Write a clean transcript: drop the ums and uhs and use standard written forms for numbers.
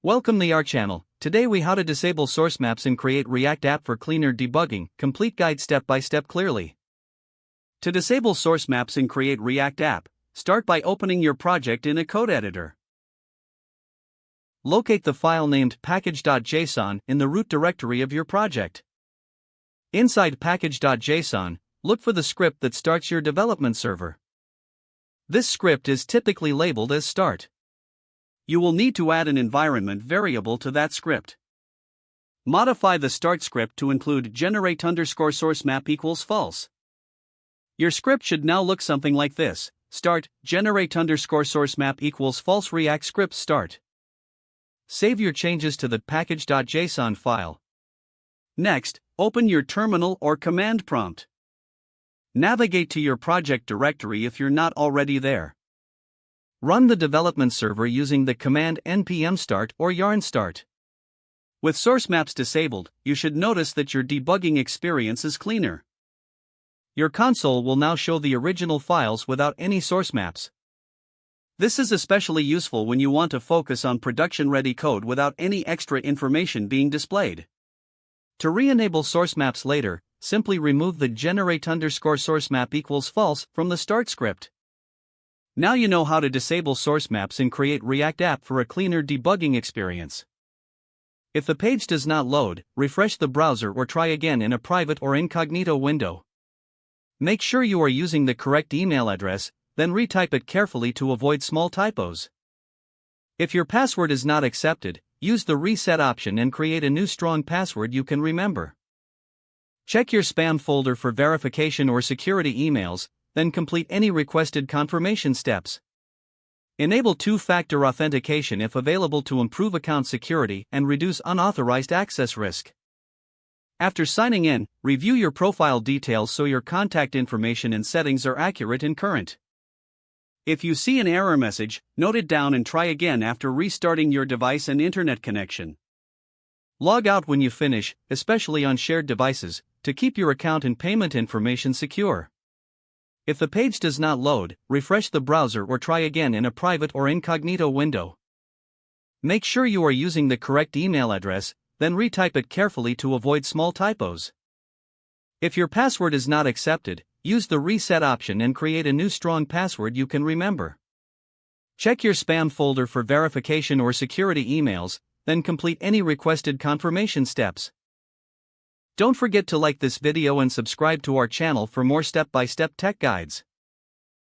Welcome to our channel. Today we how to disable source maps and create React app for cleaner debugging. Complete guide step by step clearly. To disable source maps and create React app, start by opening your project in a code editor. Locate the file named package.json in the root directory of your project. Inside package.json, look for the script that starts your development server. This script is typically labeled as start. You will need to add an environment variable to that script. Modify the start script to include generate_source_map equals false. Your script should now look something like this: start generate_source_map equals false React script start. Save your changes to the package.json file. Next, open your terminal or command prompt. Navigate to your project directory if you're not already there. Run the development server using the command npm start or yarn start. With source maps disabled, you should notice that your debugging experience is cleaner. Your console will now show the original files without any source maps. This is especially useful when you want to focus on production-ready code without any extra information being displayed. To re-enable source maps later, simply remove the generate_source_map equals false from the start script. Now you know how to disable source maps and create React app for a cleaner debugging experience. If the page does not load, refresh the browser or try again in a private or incognito window. Make sure you are using the correct email address, then retype it carefully to avoid small typos. If your password is not accepted, use the reset option and create a new strong password you can remember. Check your spam folder for verification or security emails, then complete any requested confirmation steps. Enable two-factor authentication if available to improve account security and reduce unauthorized access risk. After signing in, review your profile details so your contact information and settings are accurate and current. If you see an error message, note it down and try again after restarting your device and internet connection. Log out when you finish, especially on shared devices, to keep your account and payment information secure. If the page does not load, refresh the browser or try again in a private or incognito window. Make sure you are using the correct email address, then retype it carefully to avoid small typos. If your password is not accepted, use the reset option and create a new strong password you can remember. Check your spam folder for verification or security emails, then complete any requested confirmation steps. Don't forget to like this video and subscribe to our channel for more step-by-step tech guides.